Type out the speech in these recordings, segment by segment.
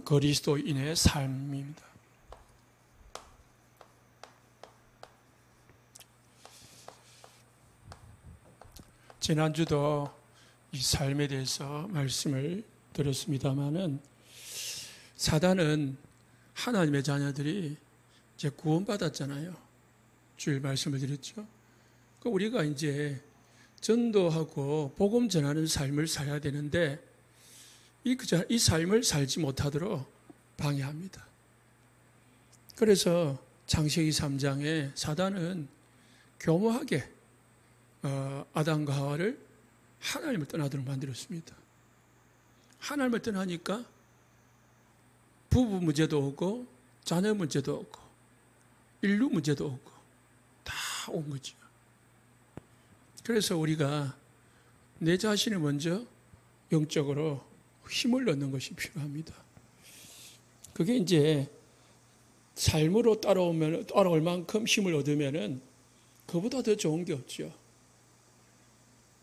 그리스도인의 삶입니다. 지난주도 이 삶에 대해서 말씀을 드렸습니다마는 사단은 하나님의 자녀들이 이제 구원받았잖아요. 주일 말씀을 드렸죠. 우리가 이제 전도하고 복음 전하는 삶을 살아야 되는데 이 삶을 살지 못하도록 방해합니다. 그래서 창세기 3장에 사단은 교묘하게 아담과 하와를 하나님을 떠나도록 만들었습니다. 하나님을 떠나니까 부부 문제도 오고 자녀 문제도 오고 인류 문제도 오고 다 온 거죠. 그래서 우리가 내 자신을 먼저 영적으로 힘을 얻는 것이 필요합니다. 그게 이제 삶으로 따라올 만큼 힘을 얻으면은 그보다 더 좋은 게 없죠.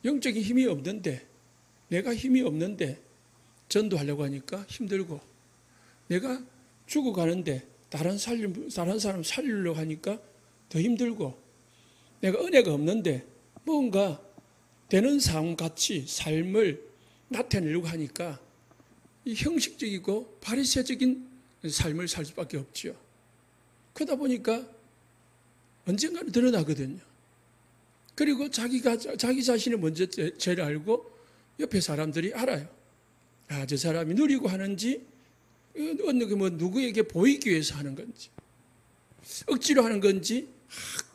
영적인 힘이 없는데, 내가 힘이 없는데 전도하려고 하니까 힘들고, 내가 죽어가는데 다른 사람 살리려고 하니까 더 힘들고, 내가 은혜가 없는데 뭔가 되는 삶같이 삶을 나타내려고 하니까 이 형식적이고 바리새적인 삶을 살 수밖에 없죠. 그러다 보니까 언젠가는 드러나거든요. 그리고 자기 자신을 먼저 죄를 알고 옆에 사람들이 알아요. 아, 저 사람이 누리고 하는지, 누구에게 보이기 위해서 하는 건지, 억지로 하는 건지,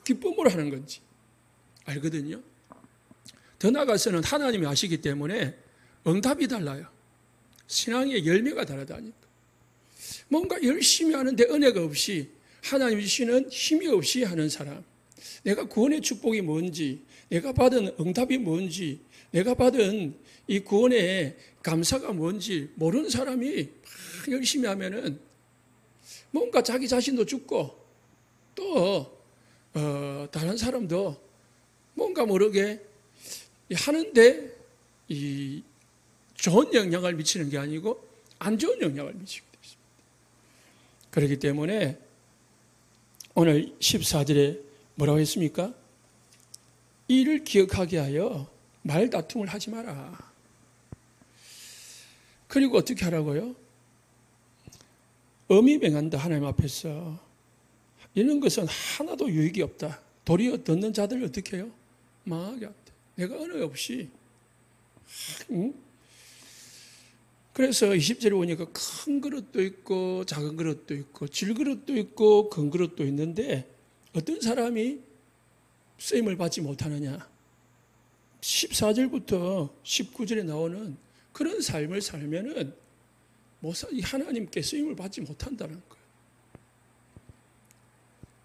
기쁨으로 하는 건지 알거든요. 더 나아가서는 하나님이 아시기 때문에 응답이 달라요. 신앙의 열매가 다르다니까. 뭔가 열심히 하는데 은혜가 없이, 하나님 주시는 힘이 없이 하는 사람, 내가 구원의 축복이 뭔지, 내가 받은 응답이 뭔지, 내가 받은 이 구원의 감사가 뭔지 모르는 사람이 막 열심히 하면은 뭔가 자기 자신도 죽고 또 다른 사람도 뭔가 모르게 하는데 이 좋은 영향을 미치는 게 아니고 안 좋은 영향을 미치게 되어 있습니다. 그렇기 때문에 오늘 14절에 뭐라고 했습니까? 이를 기억하게 하여 말다툼을 하지 마라. 그리고 어떻게 하라고요? 엄히 맹한다. 하나님 앞에서 이런 것은 하나도 유익이 없다. 도리어 듣는 자들을 어떻게 해요? 망하게 한다. 내가 은혜 없이. 그래서 20절에 보니까 큰 그릇도 있고 작은 그릇도 있고 질그릇도 있고 큰 그릇도 있는데 어떤 사람이 쓰임을 받지 못하느냐. 14절부터 19절에 나오는 그런 삶을 살면은 하나님께 쓰임을 받지 못한다는 거예요.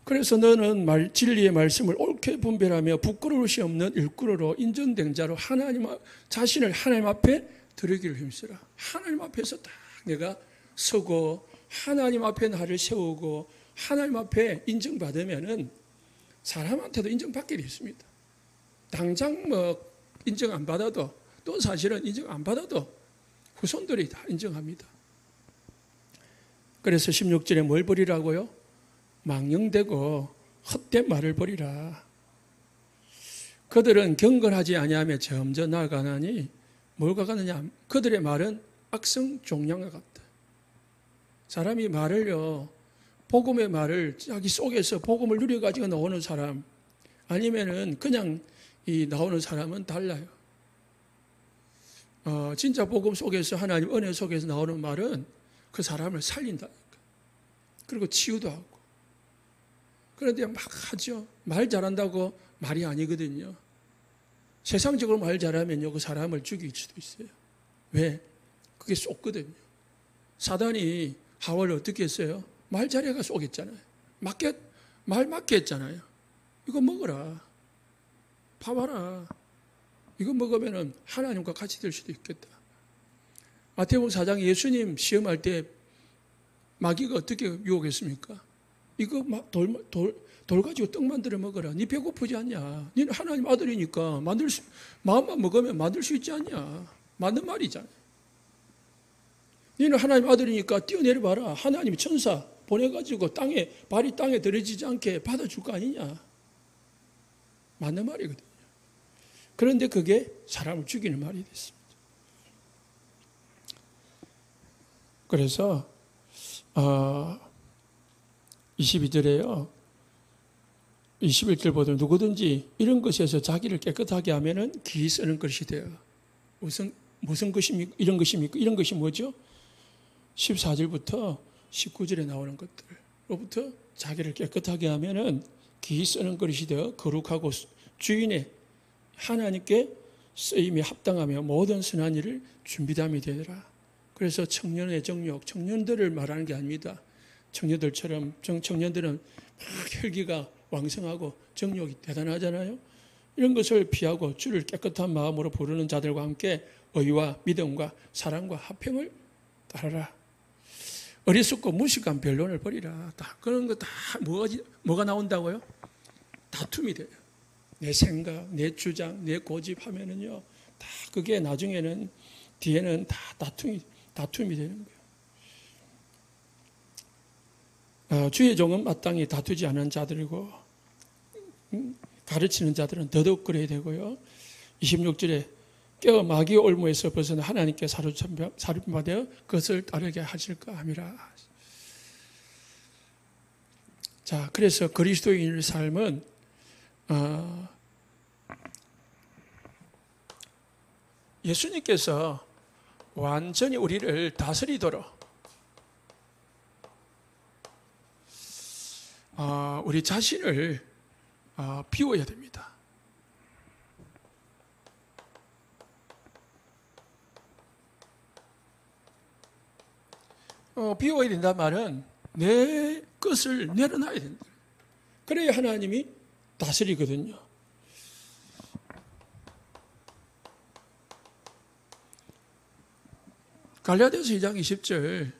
그래서 너는 진리의 말씀을 옳게 분별하며 부끄러울 수 없는 일꾼으로 인정된 자로 자신을 하나님 앞에 드리기를 힘쓰라. 하나님 앞에서 딱 내가 서고 하나님 앞에 나를 세우고 하나님 앞에 인정받으면은 사람한테도 인정받게 되어 있습니다. 당장 인정 안 받아도, 또 사실은 인정 안 받아도 후손들이 다 인정합니다. 그래서 16절에 뭘 버리라고요? 망령되고 헛된 말을 버리라. 그들은 경건하지 아니하며 점점 나아가나니 뭘가 가느냐? 그들의 말은 악성 종양과 같다. 사람이 말을요, 복음의 말을 자기 속에서 복음을 누려가지고 나오는 사람, 아니면은 그냥 나오는 사람은 달라요. 진짜 복음 속에서, 하나님 은혜 속에서 나오는 말은 그 사람을 살린다니까. 그리고 치유도 하고. 그런데 막 하죠. 말 잘한다고 말이 아니거든요. 세상적으로 말 잘하면요, 그 사람을 죽일 수도 있어요. 왜? 그게 쏟거든요. 사단이 하와를 어떻게 했어요? 말 잘해가 쏘겠잖아요. 말 맞게 했잖아요. 이거 먹어라. 봐봐라. 이거 먹으면 하나님과 같이 될 수도 있겠다. 마태복음 4장 예수님 시험할 때 마귀가 어떻게 유혹했습니까? 이거 돌 가지고 떡 만들어 먹어라. 네 배고프지 않냐? 너는 하나님 아들이니까 마음만 먹으면 만들 수 있지 않냐? 맞는 말이잖아요. 너는 하나님 아들이니까 뛰어내려봐라. 하나님이 천사 보내가지고 발이 땅에 들어지지 않게 받아줄 거 아니냐. 맞는 말이거든요. 그런데 그게 사람을 죽이는 말이 됐습니다. 그래서 22절에요. 21절보다 누구든지 이런 것에서 자기를 깨끗하게 하면은 기 쓰는 것이 돼요. 무슨 것입니까? 이런 것입니까? 이런 것이 뭐죠? 14절부터 19절에 나오는 것들로부터 자기를 깨끗하게 하면은 기 쓰는 것이 되어 거룩하고 주인의 하나님께 쓰임에 합당하며 모든 선한 일을 준비담이 되더라. 그래서 청년의 정욕, 청년들을 말하는 게 아닙니다. 청년들처럼 청년들은 막 혈기가 왕성하고 정욕이 대단하잖아요. 이런 것을 피하고 주를 깨끗한 마음으로 부르는 자들과 함께 의와 믿음과 사랑과 화평을 따르라. 어리석고 무식한 변론을 버리라. 다 그런 거 다 뭐가 나온다고요? 다툼이 돼요. 내 생각, 내 주장, 내 고집하면은요, 다 그게 나중에는 뒤에는 다 다툼이 되는 거예요. 주의 종은 마땅히 다투지 않은 자들이고 가르치는 자들은 더더욱 그래야 되고요. 26절에 깨어 마귀의 올무에서 벗어나 하나님께 사로잡혀 그것을 따르게 하실까 함이라. 자, 그래서 그리스도인의 삶은 예수님께서 완전히 우리를 다스리도록 우리 자신을 비워야 됩니다. 비워야 된다는 말은 내 것을 내려놔야 된다. 그래야 하나님이 다스리거든요. 갈라디아서 2장 20절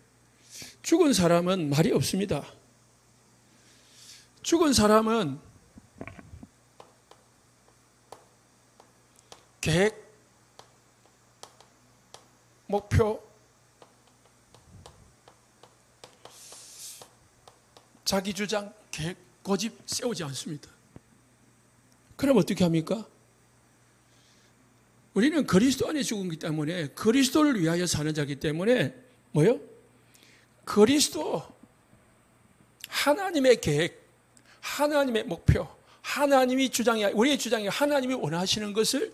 죽은 사람은 말이 없습니다. 죽은 사람은 계획, 목표, 자기 주장, 계획, 고집 세우지 않습니다. 그럼 어떻게 합니까? 우리는 그리스도 안에 죽은기 때문에 그리스도를 위하여 사는 자이기 때문에 뭐요? 그리스도, 하나님의 계획, 하나님의 목표, 하나님이 우리의 주장이 하나님이 원하시는 것을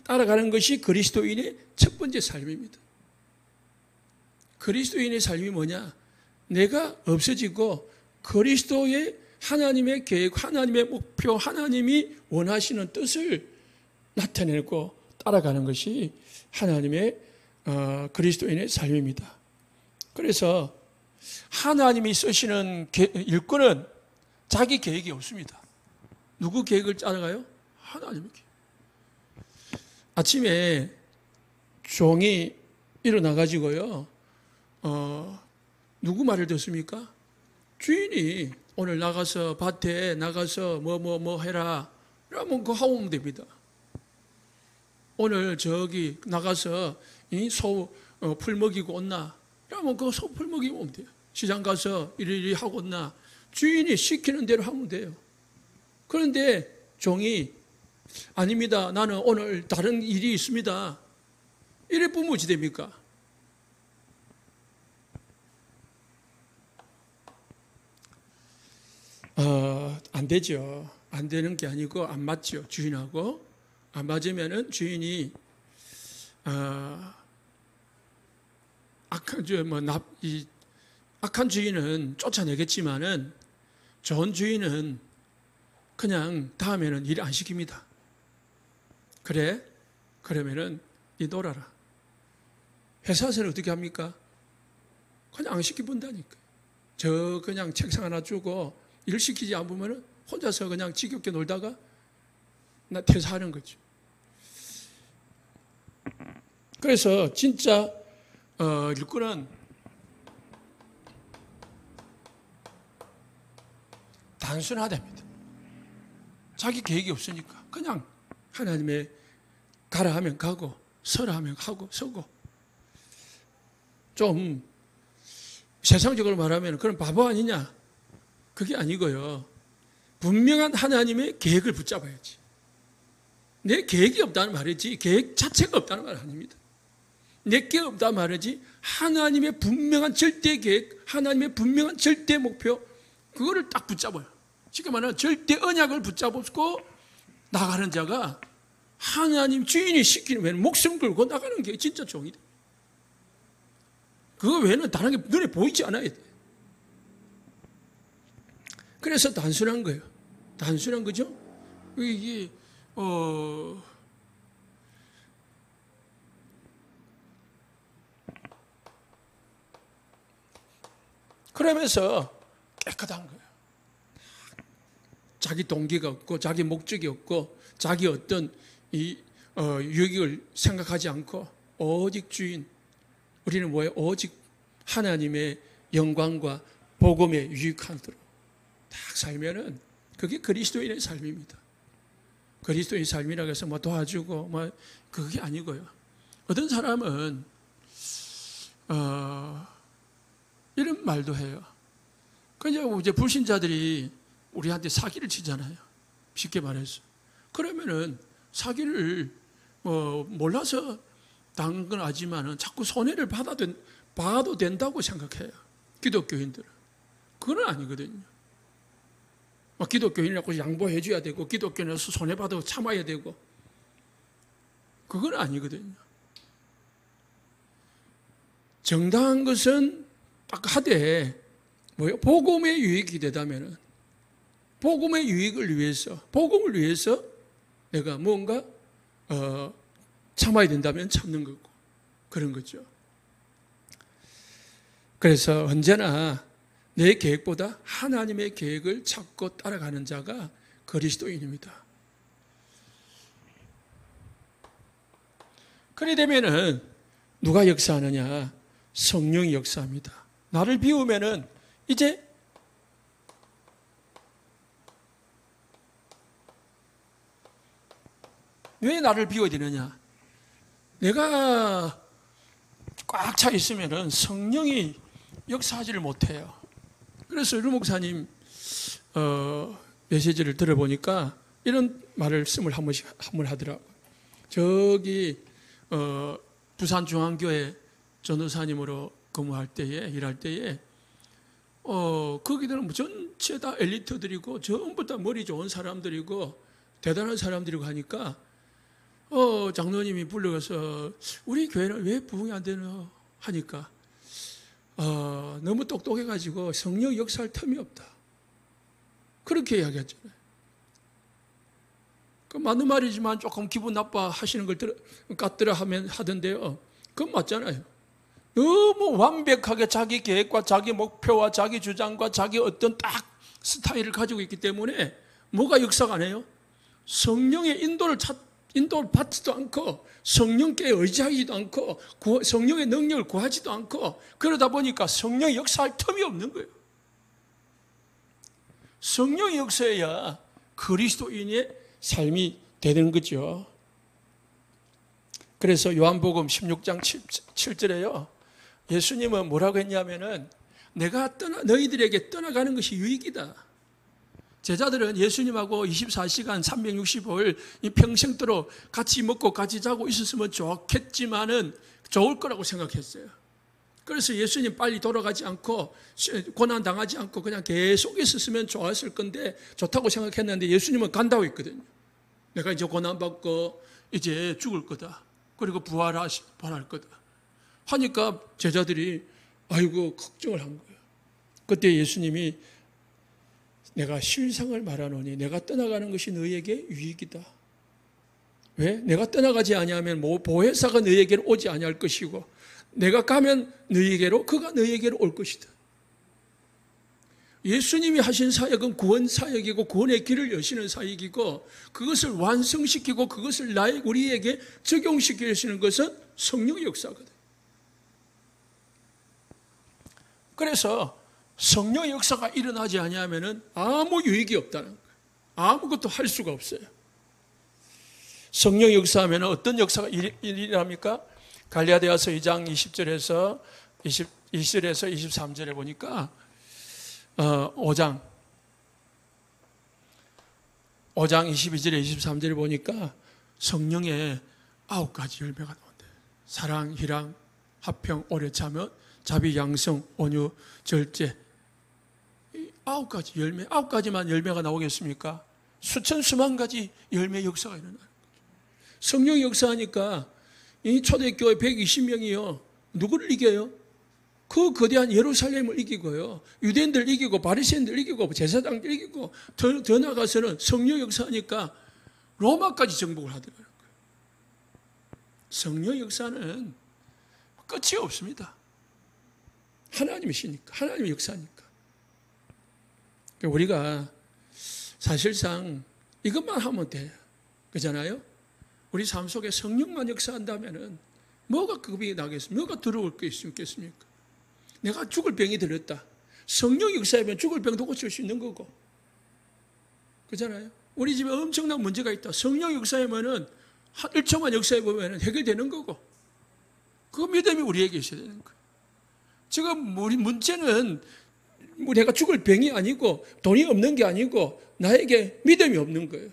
따라가는 것이 그리스도인의 첫 번째 삶입니다. 그리스도인의 삶이 뭐냐? 내가 없어지고 그리스도의 하나님의 계획, 하나님의 목표, 하나님이 원하시는 뜻을 나타내고 따라가는 것이 하나님의 그리스도인의 삶입니다. 그래서 하나님이 쓰시는 일꾼은 자기 계획이 없습니다. 누구 계획을 따라가요? 하나님의 계획. 아침에 종이 일어나가지고요, 누구 말을 듣습니까? 주인이 오늘 나가서 밭에 나가서 뭐 해라. 그러면 그거 하고 오면 됩니다. 오늘 저기 나가서 소 풀 먹이고 온나. 그러면 그 소 풀 먹이고 오면 돼요. 시장 가서 이리 하고 온나. 주인이 시키는 대로 하면 돼요. 그런데 종이 아닙니다. 나는 오늘 다른 일이 있습니다. 이래 보면 어찌 됩니까? 안 되죠. 안 되는 게 아니고 안 맞죠. 주인하고. 안 맞으면은 주인이 악한 주인은 쫓아내겠지만은 좋은 주인은 그냥 다음에는 일 안 시킵니다. 그래? 그러면은 니 놀아라. 회사에서는 어떻게 합니까? 그냥 안 시켜본다니까. 저 그냥 책상 하나 주고 일 시키지 않으면은 혼자서 그냥 지겹게 놀다가 나 퇴사하는 거죠. 그래서 진짜 일꾼은 단순하답니다. 자기 계획이 없으니까 그냥 하나님의 가라 하면 가고 서라 하면 하고 서고. 좀 세상적으로 말하면 그런 바보 아니냐? 그게 아니고요. 분명한 하나님의 계획을 붙잡아야지. 내 계획이 없다는 말이지 계획 자체가 없다는 말 아닙니다. 내 계획 없다는 말이지 하나님의 분명한 절대 계획, 하나님의 분명한 절대 목표, 그거를 딱 붙잡아요. 쉽게 말하면 절대 언약을 붙잡고 나가는 자가 하나님 주인이 시키면 목숨 걸고 나가는 게 진짜 종이 돼. 그거 외에는 다른 게 눈에 보이지 않아야 돼. 그래서 단순한 거예요. 단순한 거죠. 이게 그러면서 깨끗한 거예요. 자기 동기가 없고 자기 목적이 없고 자기 어떤 유익을 생각하지 않고 오직 주인, 우리는 뭐예요? 오직 하나님의 영광과 복음에 유익하도록 딱 살면은 그게 그리스도인의 삶입니다. 그리스도의 삶이라고 해서 뭐 도와주고 뭐 그게 아니고요. 어떤 사람은 이런 말도 해요. 그냥 이제 불신자들이 우리한테 사기를 치잖아요. 쉽게 말해서. 그러면은 사기를 몰라서 당한 건 아니지만은 자꾸 손해를 봐도 된다고 생각해요. 기독교인들은. 그건 아니거든요. 기독교인이라고 양보해 줘야 되고 기독교인으로서 손해봐도 참아야 되고 그건 아니거든요. 정당한 것은 딱 하되 뭐요? 복음의 유익이 되다면은 복음의 유익을 위해서, 복음을 위해서 내가 뭔가 참아야 된다면 참는 거고 그런 거죠. 그래서 언제나 내 계획보다 하나님의 계획을 찾고 따라가는 자가 그리스도인입니다. 그래 되면은 누가 역사하느냐? 성령이 역사합니다. 나를 비우면은 이제 왜 나를 비워야 되느냐? 내가 꽉 차 있으면은 성령이 역사하지를 못해요. 그래서 류 목사님 메시지를 들어보니까 이런 말씀을 한 번 하더라고요. 저기 부산중앙교회 전도사님으로 근무할 때에 일할 때에 거기들은 전체 다 엘리트들이고 전부 다 머리 좋은 사람들이고 대단한 사람들이고 하니까 장로님이 불러가서 우리 교회는 왜 부흥이 안 되나 하니까 너무 똑똑해가지고 성령 역사할 틈이 없다. 그렇게 이야기했잖아요. 그 맞는 말이지만 조금 기분 나빠 하시는 걸 같더라 하던데요. 그건 맞잖아요. 너무 완벽하게 자기 계획과 자기 목표와 자기 주장과 자기 어떤 딱 스타일을 가지고 있기 때문에 뭐가 역사가 안 해요? 성령의 인도를 받지도 않고 성령께 의지하지도 않고 성령의 능력을 구하지도 않고 그러다 보니까 성령의 역사할 틈이 없는 거예요. 성령의 역사해야 그리스도인의 삶이 되는 거죠. 그래서 요한복음 16장 7절에요. 예수님은 뭐라고 했냐면은 내가 너희들에게 떠나가는 것이 유익이다. 제자들은 예수님하고 24시간 365일 평생도록 같이 먹고 같이 자고 있었으면 좋겠지만은 좋을 거라고 생각했어요. 그래서 예수님 빨리 돌아가지 않고 고난 당하지 않고 그냥 계속 있었으면 좋았을 건데 좋다고 생각했는데 예수님은 간다고 했거든요. 내가 이제 고난 받고 이제 죽을 거다. 그리고 부활할 거다. 하니까 제자들이 아이고 걱정을 한 거예요. 그때 예수님이 내가 실상을 말하노니 내가 떠나가는 것이 너희에게 유익이다. 왜? 내가 떠나가지 아니하면 보혜사가 너희에게로 오지 아니할 것이고 내가 가면 너희에게로 그가 너희에게로 올 것이다. 예수님이 하신 사역은 구원 사역이고 구원의 길을 여시는 사역이고 그것을 완성시키고 그것을 우리에게 적용시키시는 것은 성령의 역사거든. 그래서 성령의 역사가 일어나지 아니하면 아무 유익이 없다는 거예요. 아무것도 할 수가 없어요. 성령의 역사하면 어떤 역사가 일어납니까? 갈라디아서 2장 20절에서 21절에서 23절에 보니까 5장 22절에 23절에 보니까 성령의 9가지 열매가 나온대. 사랑, 희랑, 화평, 오래 참음, 자비, 양성, 온유, 절제. 9가지 열매, 9가지만 열매가 나오겠습니까? 수천 수만 가지 열매 역사가 일어나는 거죠. 성령 역사하니까 이 초대교회 120명이요. 누구를 이겨요? 그 거대한 예루살렘을 이기고요. 유대인들 이기고 바리새인들 이기고 제사장들 이기고 더 나아가서는 성령 역사하니까 로마까지 정복을 하더라고요. 성령 역사는 끝이 없습니다. 하나님이시니까, 하나님의 역사니까. 우리가 사실상 이것만 하면 돼요. 그잖아요? 우리 삶 속에 성령만 역사한다면은 뭐가 급이 나겠습니까? 뭐가 들어올 게 있겠습니까? 내가 죽을 병이 들었다. 성령 역사하면 죽을 병도 고칠 수 있는 거고. 그잖아요? 우리 집에 엄청난 문제가 있다. 성령 역사하면은 1초만 역사해보면 해결되는 거고. 그 믿음이 우리에게 있어야 되는 거예요. 지금 우리 문제는 내가 죽을 병이 아니고 돈이 없는 게 아니고 나에게 믿음이 없는 거예요.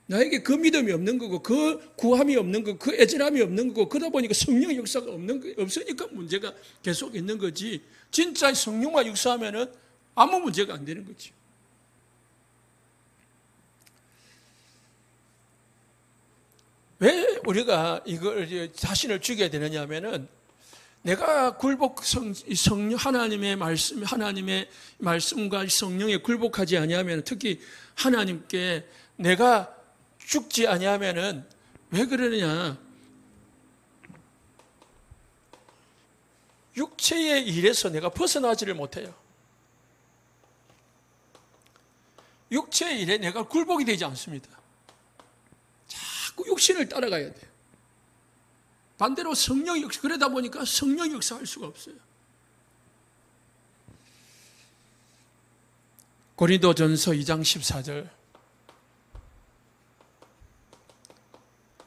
나에게 그 믿음이 없는 거고 그 구함이 없는 거고 그 애절함이 없는 거고 그러다 보니까 성령 역사가 없는 거 없으니까 문제가 계속 있는 거지. 진짜 성령만 역사하면은 아무 문제가 안 되는 거지. 왜 우리가 이걸 자신을 죽여야 되느냐 하면은 내가 하나님의 말씀과 성령에 굴복하지 아니하면 특히 하나님께 내가 죽지 아니하면은 왜 그러느냐? 육체의 일에서 내가 벗어나지를 못해요. 육체의 일에 내가 굴복이 되지 않습니다. 자꾸 육신을 따라가야 돼요. 반대로 성령 역사, 그러다 보니까 성령 역사할 수가 없어요. 고린도전서 2장 14절.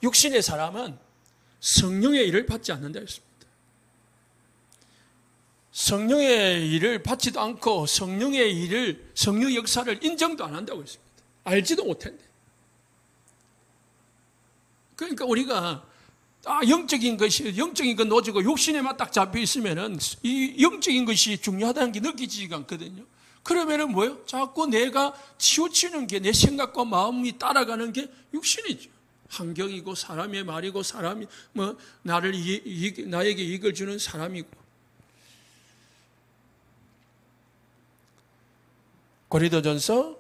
육신의 사람은 성령의 일을 받지 않는다 했습니다. 성령의 일을 받지도 않고 성령 역사를 인정도 안 한다고 했습니다. 알지도 못했는데. 그러니까 우리가 영적인 것 놓치고 욕심에만 딱 잡혀 있으면은 이 영적인 것이 중요하다는 게 느끼지가 않거든요. 그러면은 뭐예요? 자꾸 내가 치우치는 게 내 생각과 마음이 따라가는 게 육신이죠. 환경이고 사람의 말이고 사람이 나에게 이익을 주는 사람이고. 고린도전서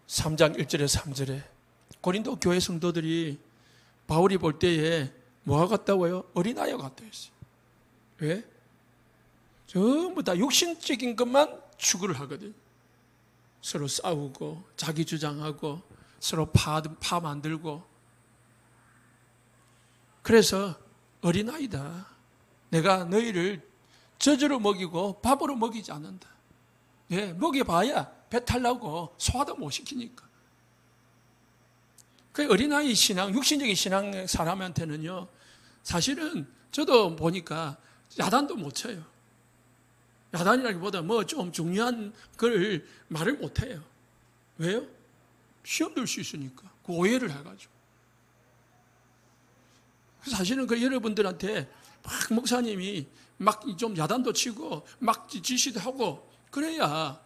3장 1절에 3절에 고린도 교회 성도들이 바울이 볼 때에 뭐가 같다고요? 어린아이와 같다 했어요. 왜? 전부 다 육신적인 것만 추구를 하거든요. 서로 싸우고 자기 주장하고 서로 파 만들고. 그래서 어린아이다. 내가 너희를 젖으로 먹이고 밥으로 먹이지 않는다. 예, 먹여봐야 배탈 나고 소화도 못 시키니까. 그 어린아이 신앙, 육신적인 신앙 사람한테는요, 사실은 저도 보니까 야단도 못 쳐요. 야단이라기보다 뭐 좀 중요한 걸 말을 못 해요. 왜요? 시험 들 수 있으니까. 그 오해를 해가지고. 사실은 그 여러분들한테 막 목사님이 막 좀 야단도 치고 막 지시도 하고 그래야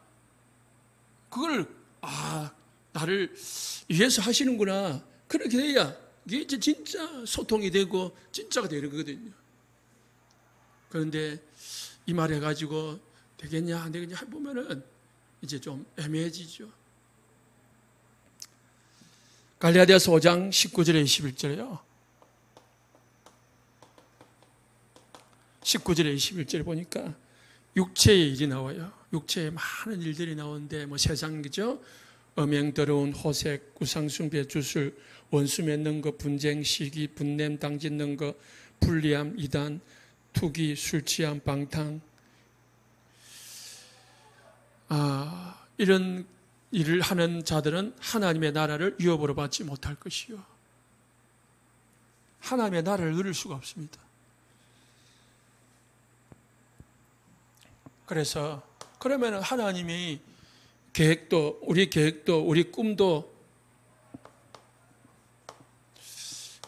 그걸 나를 위해서 하시는구나. 그렇게 돼야 이게 이제 진짜 소통이 되고 진짜가 되는 거거든요. 그런데 이 말 해가지고 되겠냐 안 되겠냐 해보면은 이제 좀 애매해지죠. 갈라디아서 5장 19절에 21절에요. 19절에 21절에 보니까 육체의 일이 나와요. 육체에 많은 일들이 나오는데 뭐 세상 그죠? 음행, 더러운, 호색, 우상숭배, 주술, 원수 맺는 거, 분쟁, 시기, 분냄, 당짓는 거, 불리함, 이단, 투기, 술 취함, 방탕. 이런 일을 하는 자들은 하나님의 나라를 유업으로 받지 못할 것이요. 하나님의 나라를 누릴 수가 없습니다. 그래서 그러면 하나님이 계획도, 우리 계획도, 우리 꿈도,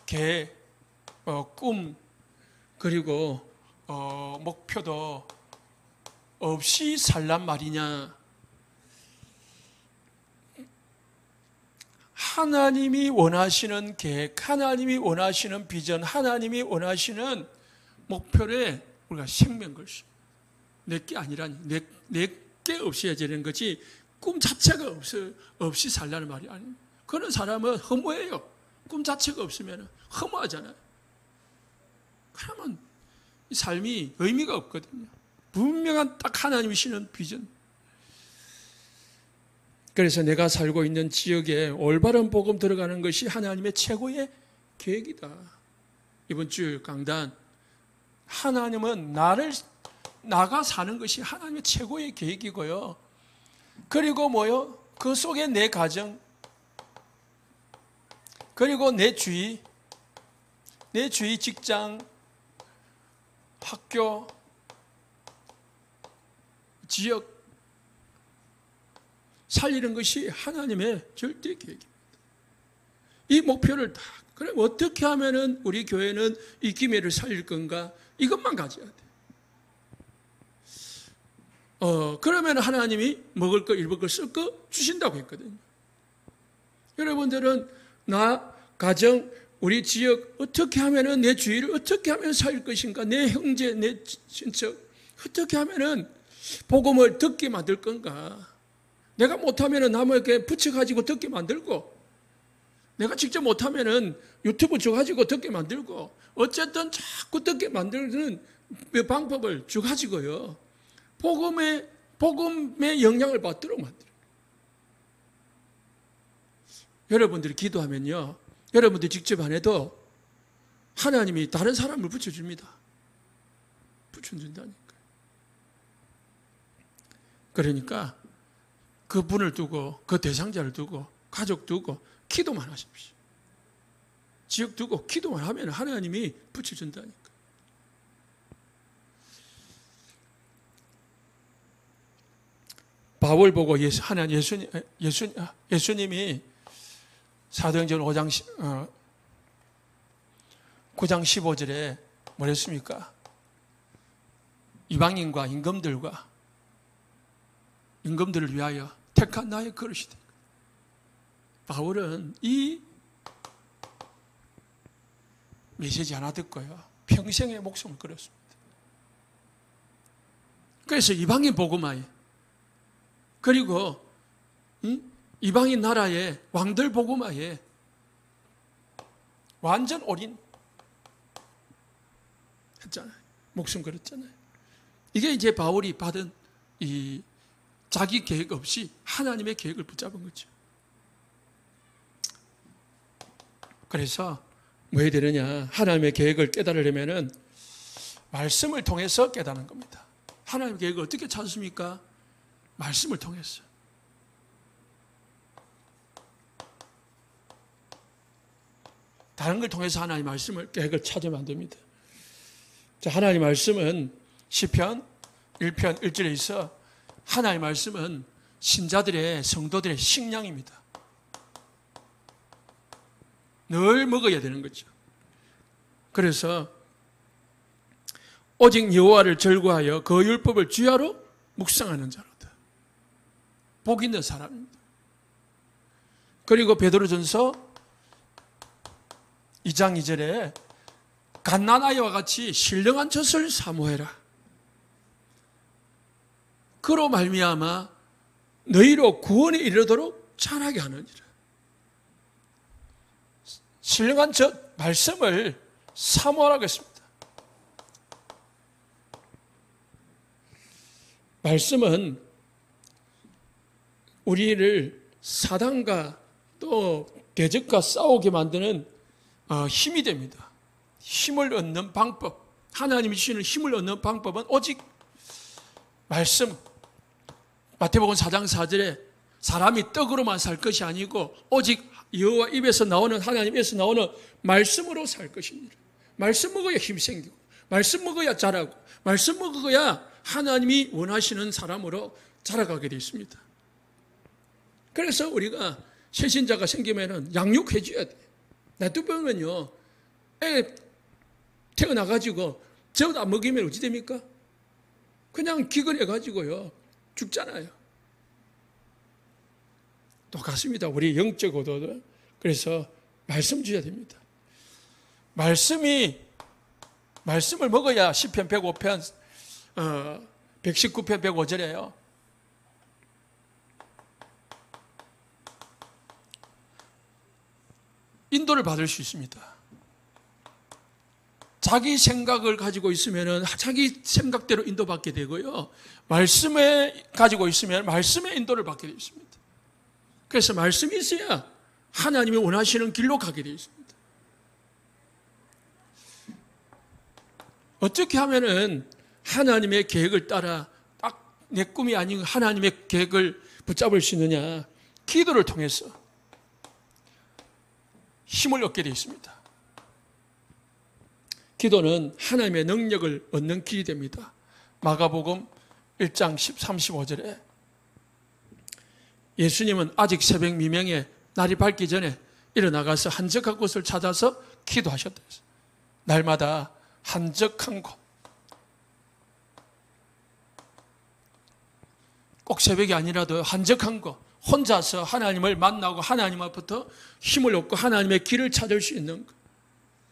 계획, 꿈, 그리고 목표도 없이 살란 말이냐? 하나님이 원하시는 계획, 하나님이 원하시는 비전, 하나님이 원하시는 목표를 우리가 생명 걸수. 내게 아니라니, 내게 없어야 되는 거지, 꿈 자체가 없이 살라는 말이 아닙니다. 그런 사람은 허무해요. 꿈 자체가 없으면 허무하잖아요. 그러면 이 삶이 의미가 없거든요. 분명한 딱 하나님이시는 비전. 그래서 내가 살고 있는 지역에 올바른 복음 들어가는 것이 하나님의 최고의 계획이다. 이번 주 강단, 하나님은 나가 사는 것이 하나님의 최고의 계획이고요. 그리고 뭐요? 그 속에 내 가정, 그리고 내 주위 직장, 학교, 지역 살리는 것이 하나님의 절대 계획입니다. 이 목표를 다, 그럼 어떻게 하면은 우리 교회는 이 기회를 살릴 건가? 이것만 가져야 돼. 그러면 하나님이 먹을 거, 입을 거, 쓸 거 주신다고 했거든요. 여러분들은 나, 가정, 우리 지역 어떻게 하면은 내 주위를 어떻게 하면 살릴 것인가? 내 형제, 내 친척 어떻게 하면은 복음을 듣게 만들 건가? 내가 못하면은 남에게 붙여가지고 듣게 만들고, 내가 직접 못하면은 유튜브 줘가지고 듣게 만들고, 어쨌든 자꾸 듣게 만드는 방법을 줘가지고요. 복음의 영향을 받도록 만들어요. 여러분들이 기도하면요, 여러분들이 직접 안 해도 하나님이 다른 사람을 붙여줍니다. 붙여준다니까요. 그러니까 그분을 두고, 그 대상자를 두고, 가족 두고 기도만 하십시오. 지역 두고 기도만 하면 하나님이 붙여준다니까. 바울 보고 예수님이 사도행전 9장 15절에 뭐랬습니까? 이방인과 임금들을 위하여 택한 나의 그릇이다. 바울은 이 메시지 하나 듣고요, 평생의 목숨을 걸었습니다. 그래서 이방인 복음화에, 그리고 이방인 나라의 왕들 복음화에 완전 올인 했잖아요. 목숨 걸었잖아요. 이게 이제 바울이 받은 이 자기 계획 없이 하나님의 계획을 붙잡은 거죠. 그래서 뭐 해야 되느냐? 하나님의 계획을 깨달으려면은 말씀을 통해서 깨닫는 겁니다. 하나님의 계획을 어떻게 찾습니까? 말씀을 통해서. 다른 걸 통해서 하나님의 말씀을, 계획을 찾으면 안 됩니다. 자, 하나님의 말씀은 시편 1편 1절에 있어, 하나님의 말씀은 신자들의, 성도들의 식량입니다. 늘 먹어야 되는 거죠. 그래서 오직 여호와를 절거하여 그 율법을 주야로 묵상하는 자로다. 복 있는 사람입니다. 그리고 베드로전서 2장 2절에 갓난아이와 같이 신령한 젖을 사모해라. 그로 말미암아 너희로 구원에 이르도록 자라게 하느니라. 신령한 젖, 말씀을 사모하라고 했습니다. 말씀은 우리를 사단과 또 대적과 싸우게 만드는 힘이 됩니다. 힘을 얻는 방법, 하나님이 주시는 힘을 얻는 방법은 오직 말씀. 마태복음 4장 4절에 사람이 떡으로만 살 것이 아니고 오직 여호와 입에서 나오는, 하나님 입에서 나오는 말씀으로 살 것입니다. 말씀 먹어야 힘 생기고, 말씀 먹어야 자라고, 말씀 먹어야 하나님이 원하시는 사람으로 자라가게 되어 있습니다. 그래서 우리가 새신자가 생기면은 양육해 줘야 돼. 놔두면요, 애 태어나가지고 젖 안 먹이면 어찌 됩니까? 그냥 기근해가지고요, 죽잖아요. 똑같습니다. 우리 영적으로도. 그래서 말씀 주셔야 됩니다. 말씀을 먹어야 시편 105편, 119편 105절에요. 인도를 받을 수 있습니다. 자기 생각을 가지고 있으면 자기 생각대로 인도받게 되고요. 말씀에 가지고 있으면 말씀의 인도를 받게 되어 있습니다. 그래서 말씀이 있어야 하나님이 원하시는 길로 가게 되어 있습니다. 어떻게 하면은 하나님의 계획을 따라 딱 내 꿈이 아닌 하나님의 계획을 붙잡을 수 있느냐? 기도를 통해서 힘을 얻게 되어 있습니다. 기도는 하나님의 능력을 얻는 길이 됩니다. 마가복음 1장 35절에 예수님은 아직 새벽 미명에 날이 밝기 전에 일어나가서 한적한 곳을 찾아서 기도하셨다. 날마다 한적한 곳. 꼭 새벽이 아니라도 한적한 곳. 혼자서 하나님을 만나고 하나님 앞부터 힘을 얻고 하나님의 길을 찾을 수 있는 것.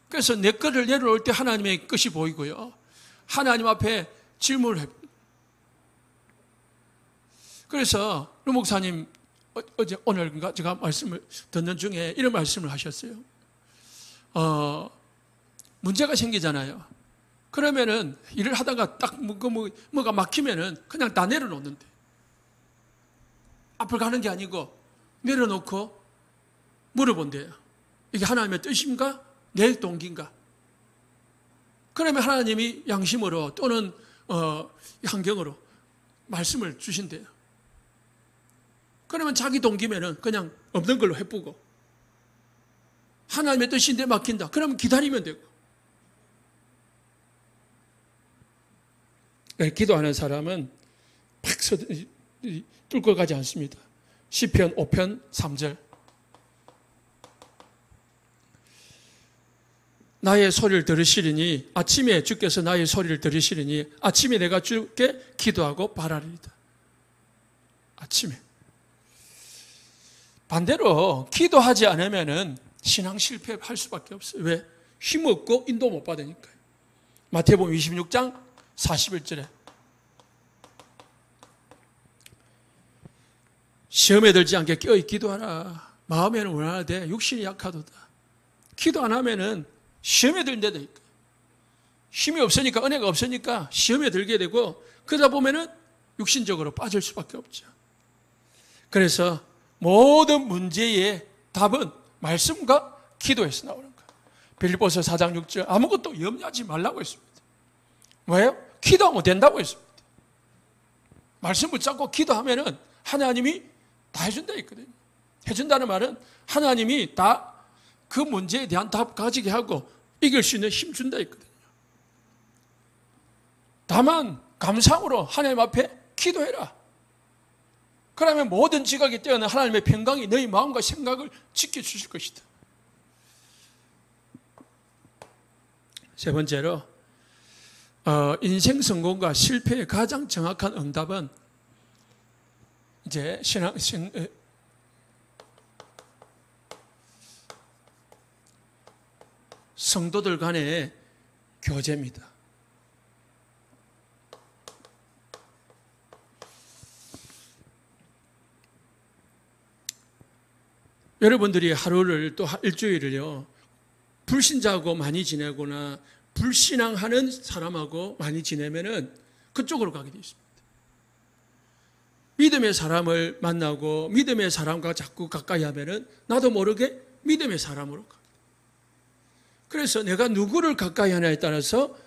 그래서 내 것을 내려올 때 하나님의 것이 보이고요. 하나님 앞에 질문을 해봅니다. 그래서 루 목사님 오늘인가 제가 말씀을 듣는 중에 이런 말씀을 하셨어요. 문제가 생기잖아요. 그러면은 일을 하다가 딱 뭐가 막히면은 그냥 다 내려놓는데 앞을 가는 게 아니고 내려놓고 물어본대요. 이게 하나님의 뜻인가? 내 동기인가? 그러면 하나님이 양심으로 또는 환경으로 말씀을 주신대요. 그러면 자기 동기면은 그냥 없는 걸로 해보고 하나님의 뜻인데 막힌다. 그러면 기다리면 되고. 기도하는 사람은 팍 뚫고 가지 않습니다. 시편 5편 3절 나의 소리를 들으시리니 아침에 주께서 나의 소리를 들으시리니 아침에 내가 주께 기도하고 바라리이다. 아침에. 반대로 기도하지 않으면은 신앙 실패할 수밖에 없어요. 왜? 힘없고 인도 못 받으니까요. 마태복음 26장 41절에 시험에 들지 않게 깨어이 기도하라. 마음에는 원하되 육신이 약하도다. 기도 안 하면은 시험에 들 데도 있고 힘이 없으니까 은혜가 없으니까 시험에 들게 되고 그러다 보면은 육신적으로 빠질 수밖에 없죠. 그래서 모든 문제의 답은 말씀과 기도에서 나오는 거예요. 빌립보서 4장 6절 아무것도 염려하지 말라고 했습니다. 왜요? 기도하면 된다고 했습니다. 말씀 붙잡고 기도하면은 하나님이 다 해준다 했거든요. 해준다는 말은 하나님이 다 그 문제에 대한 답 가지게 하고 이길 수 있는 힘 준다 했거든요. 다만 감상으로 하나님 앞에 기도해라. 그러면 모든 지각이 뛰어난 하나님의 평강이 너희 마음과 생각을 지켜주실 것이다. 세 번째로 인생 성공과 실패의 가장 정확한 응답은 이제 성도들 간의 교제입니다. 여러분들이 하루를 또 일주일을요 불신자하고 많이 지내거나 불신앙하는 사람하고 많이 지내면은 그쪽으로 가게 되어 있습니다. 믿음의 사람을 만나고 믿음의 사람과 자꾸 가까이 하면은 나도 모르게 믿음의 사람으로 가. 그래서 내가 누구를 가까이 하냐에 따라서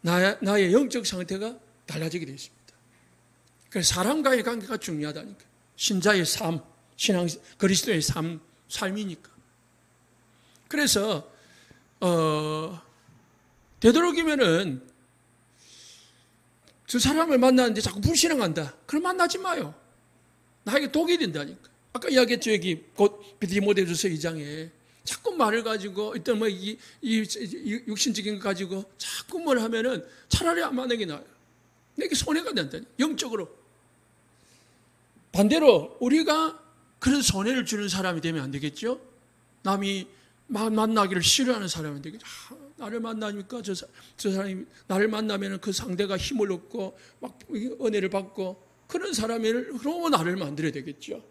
나의 영적 상태가 달라지게 되어 있습니다. 그래서 사람과의 관계가 중요하다니까. 신자의 삶, 신앙, 그리스도의 삶이니까. 그래서 되도록이면은 저 사람을 만나는데 자꾸 불신앙한다. 그럼 만나지 마요. 나에게 독이 된다니까. 아까 이야기했죠. 여기 곧 디모데후서 2장에 자꾸 말을 가지고 일단 뭐 이 육신적인 거 가지고 자꾸 뭘 하면은 차라리 안 만나는 게 나아요. 내게 손해가 된다니. 영적으로. 반대로 우리가 그런 손해를 주는 사람이 되면 안 되겠죠? 남이 만나기를 싫어하는 사람이 되겠죠. 나를 만나니까 저 사람이 나를 만나면 그 상대가 힘을 얻고 막 은혜를 받고 그런 사람을 그러면 나를 만들어야 되겠죠.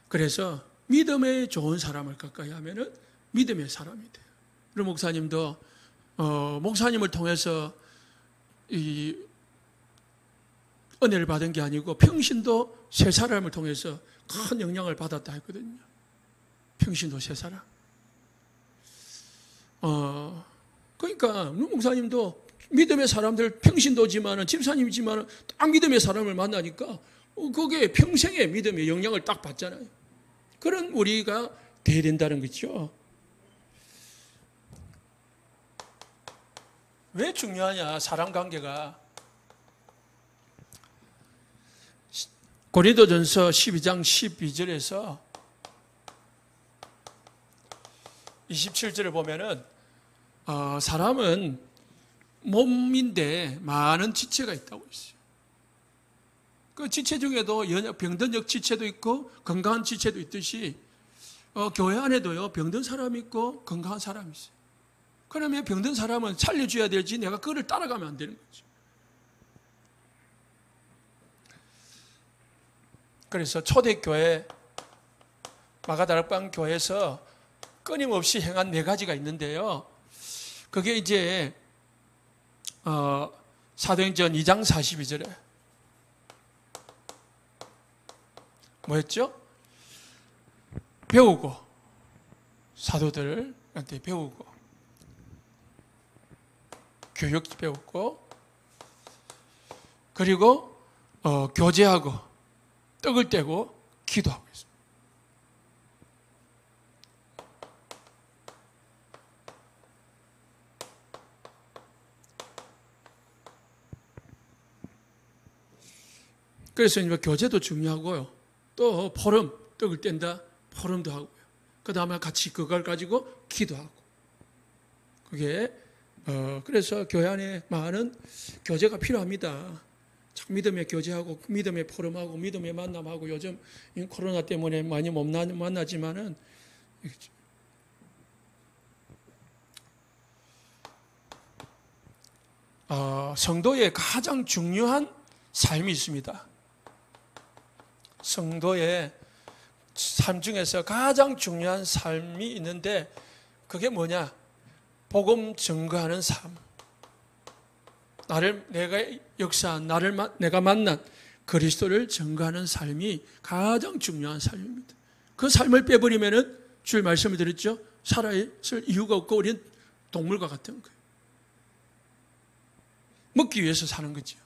그래서 믿음에 좋은 사람을 가까이 하면은 믿음의 사람이 돼요. 우리 목사님도 목사님을 통해서 이 은혜를 받은 게 아니고 평신도 세 사람을 통해서 큰 영향을 받았다 했거든요. 평신도 세 사람. 그러니까 우리 목사님도 믿음의 사람들 평신도지만은 집사님이지만은 딱 믿음의 사람을 만나니까 그게 평생의 믿음의 영향을 딱 받잖아요. 그런 우리가 돼야 된다는 거죠. 왜 중요하냐, 사람 관계가. 고린도전서 12장 12절에서 27절을 보면은 사람은 몸인데 많은 지체가 있다고 있어요. 그 지체 중에도 병든적 지체도 있고 건강한 지체도 있듯이 교회 안에도요 병든 사람이 있고 건강한 사람이 있어요. 그러면 병든 사람은 살려줘야 될지 내가 그를 따라가면 안 되는 거죠. 그래서 초대교회 마가다락방 교회에서 끊임없이 행한 4가지가 있는데요. 그게 이제 사도행전 2장 42절에 뭐였죠? 배우고 사도들한테 배우고 교육 배우고 그리고 교제하고 떡을 떼고 기도하고 있습니다. 그래서 이제 교제도 중요하고요. 또 포럼, 떡을 뗀다, 포럼도 하고요. 그 다음에 같이 그걸 가지고 기도하고. 그게 그래서 교회 안에 많은 교제가 필요합니다. 믿음의 교제하고 믿음의 포럼하고 믿음의 만남하고 요즘 코로나 때문에 많이 못 만나지만은 성도의 가장 중요한 삶이 있습니다. 성도의 삶 중에서 가장 중요한 삶이 있는데 그게 뭐냐? 복음 증거하는 삶. 내가 역사한, 내가 만난 그리스도를 증거하는 삶이 가장 중요한 삶입니다. 그 삶을 빼버리면은 주일 말씀을 드렸죠. 살아있을 이유가 없고 우리는 동물과 같은 거예요. 먹기 위해서 사는 거죠.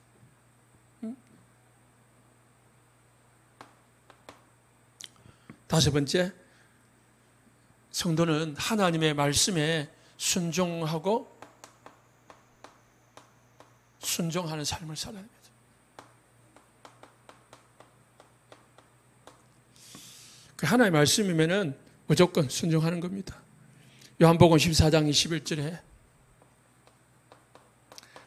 다섯 번째, 성도는 하나님의 말씀에 순종하는 삶을 살아야 됩니다. 그 하나님의 말씀이면은 무조건 순종하는 겁니다. 요한복음 14장 21절에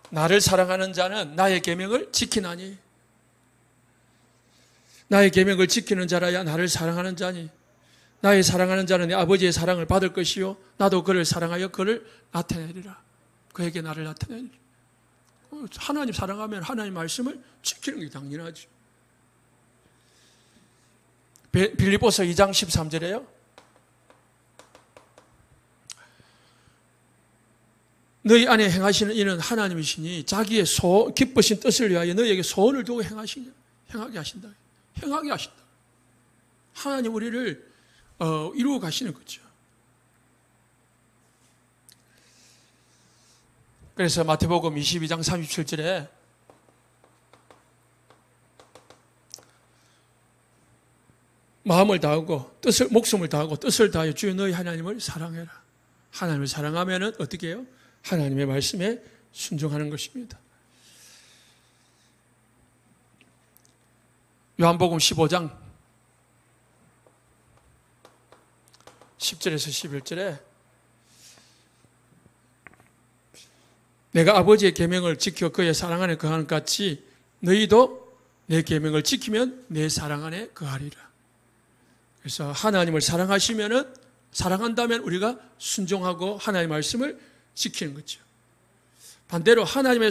나를 사랑하는 자는 나의 계명을 지키나니 나의 계명을 지키는 자라야 나를 사랑하는 자니 나의 사랑하는 자는 내 아버지의 사랑을 받을 것이요 나도 그를 사랑하여 그를 나타내리라. 그에게 나를 나타내리라. 하나님 사랑하면 하나님 말씀을 지키는 게 당연하죠. 빌립보서 2장 13절에요. 너희 안에 행하시는 이는 하나님이시니 자기의 기쁘신 뜻을 위하여 너희에게 소원을 두고 행하게 하신다. 행하게 하신다. 하나님 우리를 이루어 가시는 거죠. 그래서 마태복음 22장 37절에 마음을 다하고 목숨을 다하고 뜻을 다하여 주여 너희 하나님을 사랑해라. 하나님을 사랑하면은 어떻게 해요? 하나님의 말씀에 순종하는 것입니다. 요한복음 15장 10절에서 11절에 내가 아버지의 계명을 지켜 그의 사랑 안에 거하는 것 같이 너희도 내 계명을 지키면 내 사랑 안에 거하리라. 그래서 하나님을 사랑한다면 우리가 순종하고 하나님의 말씀을 지키는 거죠. 반대로 하나님의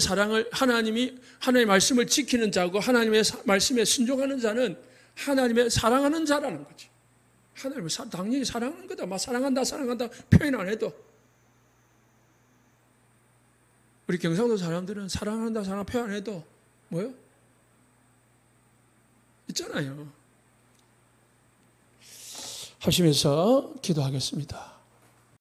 말씀을 지키는 자고 하나님의 말씀에 순종하는 자는 하나님의 사랑하는 자라는 거죠. 하나님을 당연히 사랑하는 거다. 막 사랑한다 표현 안 해도. 우리 경상도 사람들은 사랑한다 표현 안 해도 뭐요? 있잖아요. 하시면서 기도하겠습니다.